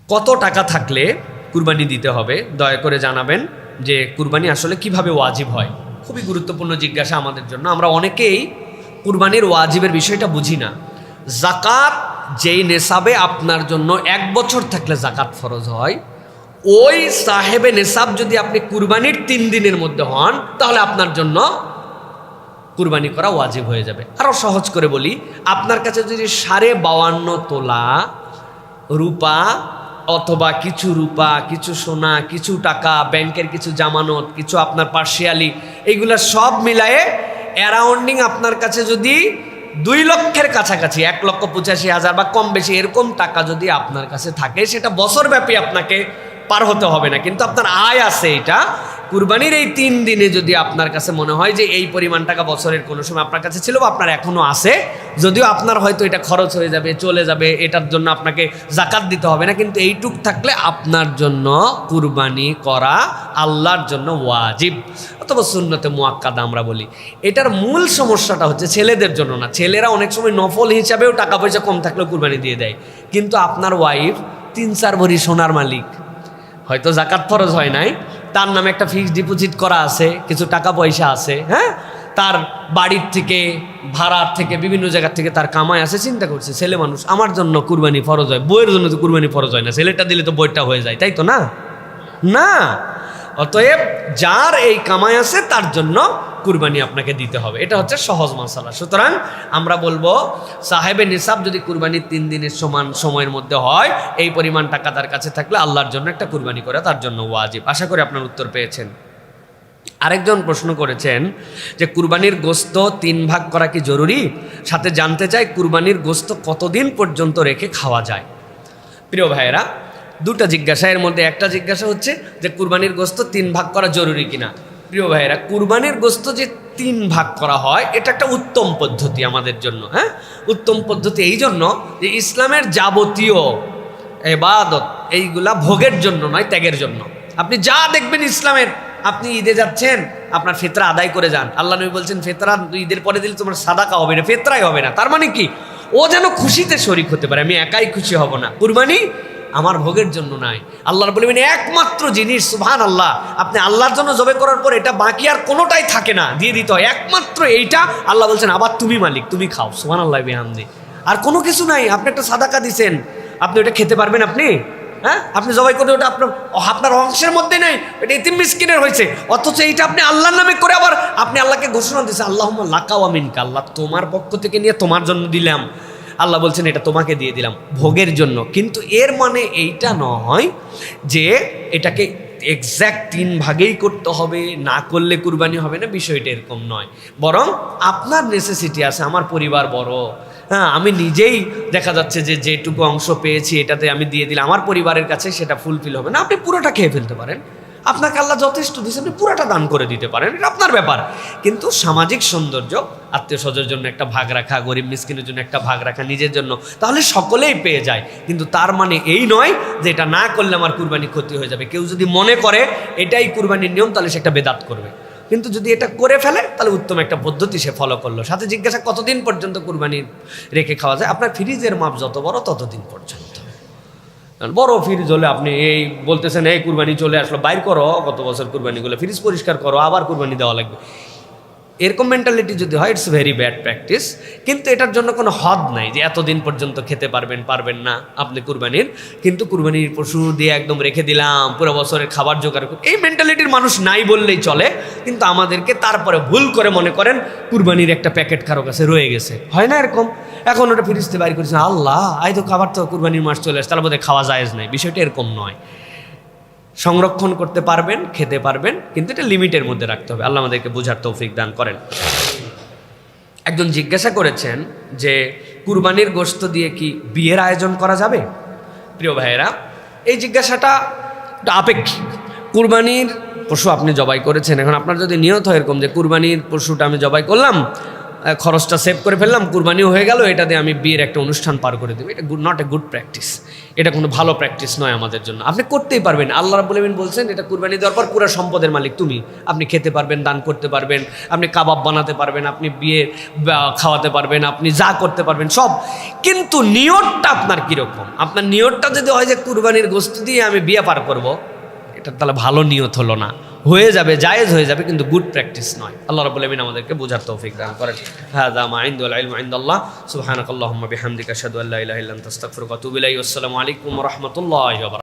কত টাকা থাকলে কুরবানি দিতে হবে দয়া করে জানাবেন, যে কুরবানি আসলে কিভাবে ওয়াজিব হয়। খুবই গুরুত্বপূর্ণ জিজ্ঞাসা আমাদের জন্য। আমরা অনেকেই কুরবানির ওয়াজিবের বিষয়টা বুঝি না। জাকাত যেই নেশাবে আপনার জন্য 1 বছর থাকলে জাকাত ফরজ হয়, ওই সাহেবে নেশাব যদি আপনি কুরবানির 3 দিনের মধ্যে হন, তাহলে আপনার জন্য কুরবানি করা ওয়াজিব হয়ে যাবে। আরও সহজ করে বলি, আপনার কাছে যদি 52.5 তোলা রূপা অথবা কিছু রূপা, কিছু সোনা, কিছু টাকা, ব্যাংকের কিছু জামানত, কিছু আপনার পার্সিয়ালি, এইগুলা সব মিলায়ে অ্যারাউন্ডিং আপনার কাছে যদি 2 লক্ষের কাছাকাছি, 1,85,000 বা কম বেশি এরকম টাকা যদি আপনার কাছে থাকে, সেটা বছরব্যাপী আপনাকে পার হতে হবে না, কিন্তু আপনার আয় আছে। এটা কুরবানির এই 3 দিনে যদি আপনার কাছে মনে হয় যে এই পরিমাণ টাকা বছরের কোনো সময় আপনার কাছে ছিল বা আপনার এখনও আছে, যদিও আপনার হয়তো এটা খরচ হয়ে যাবে, চলে যাবে, এটার জন্য আপনাকে জাকাত দিতে হবে না, কিন্তু এইটুক থাকলে আপনার জন্য কুরবানি করা আল্লাহর জন্য ওয়াজিব অথবা সুন্নতে মুআক্কাদা আমরা বলি। এটার মূল সমস্যাটা হচ্ছে ছেলেদের জন্য না। ছেলেরা অনেক সময় নফল হিসাবেও টাকা পয়সা কম থাকলেও কুরবানি দিয়ে দেয়, কিন্তু আপনার ওয়াইফ 3-4 ভরি সোনার মালিক, হয়তো জাকাত ফরজ হয় নাই, তার নামে একটা ফিক্সড ডিপোজিট করা আছে, কিছু টাকা পয়সা আছে, হ্যাঁ, তার বাড়ির থেকে, ভাড়ার থেকে, বিভিন্ন জায়গার থেকে তার কামাই আছে। চিন্তা করছে ছেলে মানুষ, আমার জন্য কুরবানি ফরজ হয়, বইয়ের জন্য তো কুরবানি ফরজ হয় না, ছেলেটা দিলে তো বইটা হয়ে যায়, তাই তো না? না, অতএব যার এই কামাই আছে তার জন্য কুরবানি আপনাকে দিতে হবে। এটা হচ্ছে সহজ মাসালা। সুতরাং আমরা বলবো, সাহেবে নিসাব যদি কুরবানির 3 দিনের সমান সময়ের মধ্যে হয়, এই পরিমাণ টাকা তার কাছে থাকলে আল্লাহর জন্য একটা কুরবানি করা তার জন্য ওয়াজিব। আশা করি আপনার উত্তর পেয়েছেন। আরেকজন প্রশ্ন করেছেন যে কুরবানির গোশত 3 ভাগ করা কি জরুরি? সাথে জানতে চাই কুরবানির গোশত কতদিন পর্যন্ত রেখে খাওয়া যায়। প্রিয় ভাইয়েরা, 2টা জিজ্ঞাসা, এর মধ্যে একটা জিজ্ঞাসা হচ্ছে যে কুরবানির গোশত 3 ভাগ করা জরুরি কিনা। প্রিয় ভাইয়েরা, কুরবানির গোশত যে 3 ভাগ করা হয়, এটা একটা উত্তম পদ্ধতি আমাদের জন্য। হ্যাঁ, উত্তম পদ্ধতি এই জন্য যে ইসলামের যাবতীয় ইবাদত এইগুলা ভোগের জন্য নয়, ত্যাগের জন্য। আপনি যা দেখবেন ইসলামের, আপনি ঈদে যাচ্ছেন, আপনার ফিতরা আদায় করে যান। আল্লাহ নবী বলছেন ফিতরা ঈদের পরে দিলে তোমার সাদাকা হবে না, ফিতরাই হবে না। তার মানে কি, ও যেন খুশিতে শরীক হতে পারে, আমি একাই খুশি হব না। কুরবানি আমার ভোগের জন্য নাই, আল্লাহর বলবেন একমাত্র জিনিস। সুবহানাল্লাহ, আপনি আল্লাহর জন্য জবে করার পর এটা বাকি আর কোনোটাই থাকে না, দিয়ে দিতে হয় একমাত্র এইটা। আল্লাহ বলছেন আবার তুমি মালিক, তুমি খাও। সুবহানাল্লাহ বিহামদি। আর কোনো কিছু নাই, আপনি একটা সাদাকা দিছেন, আপনি ওটা খেতে পারবেন? আপনি হ্যাঁ, আপনি জবাই করে ওটা আপনার অংশের মধ্যে নেই, এটা ইতিম মিসকিনের হয়েছে, অথচ এইটা আপনি আল্লাহর নামে করে আবার আপনি আল্লাহকে ঘোষণা দিয়েছেন আল্লাহুম্মা লাকা ওয়া মিনকা, আল্লাহ তোমার পক্ষ থেকে নিয়ে তোমার জন্য দিলাম। আল্লাহ বলছেন এটা তোমাকে দিয়ে দিলাম ভোগের জন্য। কিন্তু এর মানে এইটা নয় যে এটাকে এক্স্যাক্ট 3 ভাগেই করতে হবে, না করলে কুরবানি হবে না, বিষয়টা এরকম নয়। বরং আপনার নেসেসিটি আছে, আমার পরিবার বড়, হ্যাঁ, আমি নিজেই দেখা যাচ্ছে যে যেটুকু অংশ পেয়েছি এটাতে আমি দিয়ে দিলাম, আমার পরিবারের কাছে সেটা ফুলফিল হবে না, আপনি পুরোটা খেয়ে ফেলতে পারেন। আপনাকে আল্লাহ যথেষ্ট দিয়েছে, আপনি পুরোটা দান করে দিতে পারেন, এটা আপনার ব্যাপার। কিন্তু সামাজিক সৌন্দর্য, আত্মীয় স্বজনের জন্য একটা ভাগ রাখা, গরিব মিসকিনের জন্য একটা ভাগ রাখা, নিজের জন্য, তাহলে সকলেই পেয়ে যায়। কিন্তু তার মানে এই নয় যে এটা না করলে আমার কুরবানি ক্ষতি হয়ে যাবে। কেউ যদি মনে করে এটাই কুরবানির নিয়ম, তাহলে সে একটা বেদাত করবে। কিন্তু যদি এটা করে ফেলে, তাহলে উত্তম একটা পদ্ধতি সে ফলো করলো। সাথে জিজ্ঞাসা কতদিন পর্যন্ত কুরবানি রেখে খাওয়া যায়। আপনার ফ্রিজের মাপ যত বড় ততদিন পর্যন্ত। বড় ফ্রিজ হলে আপনি এই বলতেছেন এই কুরবানি চলে আসলো, বাইর করো গত বছর কুরবানিগুলো, ফ্রিজ পরিষ্কার করো, আবার কুরবানি দেওয়া লাগবে, এরকম মেন্টালিটি যদি হয়, ইটস ভেরি ব্যাড প্র্যাকটিস। কিন্তু এটার জন্য কোনো হদ নাই যে এতদিন পর্যন্ত খেতে পারবেন না আপনি কুরবানির। কিন্তু কুরবানির পশু দিয়ে একদম রেখে দিলাম, পুরো বছরের খাবার জোগাড়, এই মেন্টালিটির মানুষ নাই বললেই চলে। কিন্তু আমাদেরকে তারপরে ভুল করে মনে করেন কুরবানির একটা প্যাকেট কারো কাছে রয়ে গেছে, হয় না এরকম? এখন ওটা ফ্রিজতে বাইর করেছে, আল্লাহ আই তো খাবার তো কুরবানির মাস চলে আসে, তার মধ্যে খাওয়া জায়েজ নাই। বিষয়টা এরকম নয়। সংরক্ষণ করতে পারবেন, খেতে পারবেন, কিন্তু এটা লিমিটের মধ্যে রাখতে হবে। আল্লাহ আমাদেরকে বোঝার তৌফিক দান করেন। একজন জিজ্ঞাসা করেছেন যে কুরবানির গোশত দিয়ে কি বিয়ের আয়োজন করা যাবে? প্রিয় ভাইয়েরা, এই জিজ্ঞাসাটা আপেক্ষিক। কুরবানির পশু আপনি জবাই করেছেন, এখন আপনার যদি নিয়ত হয় এরকম যে কুরবানির পশুটা আমি জবাই করলাম, খরচটা সেভ করে ফেললাম, কুরবানিও হয়ে গেল, এটা দিয়ে আমি বিয়ের একটা অনুষ্ঠান পার করে দেবো। এটা নট এ গুড প্র্যাকটিস, এটা কোনো ভালো প্র্যাকটিস নয় আমাদের জন্য। আপনি করতেই পারবেন, আল্লাহ রাব্বুল আমিন বলছেন এটা কুরবানি দেওয়ার পর পুরো সম্পদের মালিক তুমি। আপনি খেতে পারবেন, দান করতে পারবেন, আপনি কাবাব বানাতে পারবেন, আপনি বিয়ে খাওয়াতে পারবেন, আপনি যা করতে পারবেন সব। কিন্তু নিয়তটা আপনার কীরকম? আপনার নিয়তটা যদি হয় যে কুরবানির গোশত দিয়ে আমি বিয়ে পার করব, এটা তাহলে ভালো নিয়ত হলো না। হয়ে যাবে, জায়েজ হয়ে যাবে, কিন্তু গুড প্র্যাকটিস নয়। আল্লাহ রাব্বুল আমিন আমাদেরকে বোঝার তৌফিক দান করেন। হাযা মা ইনদা ওয়াল ইলমু ইনদাল্লাহ। সুবহানাকাল্লাহুম্মা বিহামদিকা আশহাদু আল্লা ইলাহা ইল্লা আনতা আস্তাগফিরুকা ওয়া আতুবু ইলাইহি। আসসালামু আলাইকুম ওয়া রাহমাতুল্লাহি ওয়া বারাকাতুহু।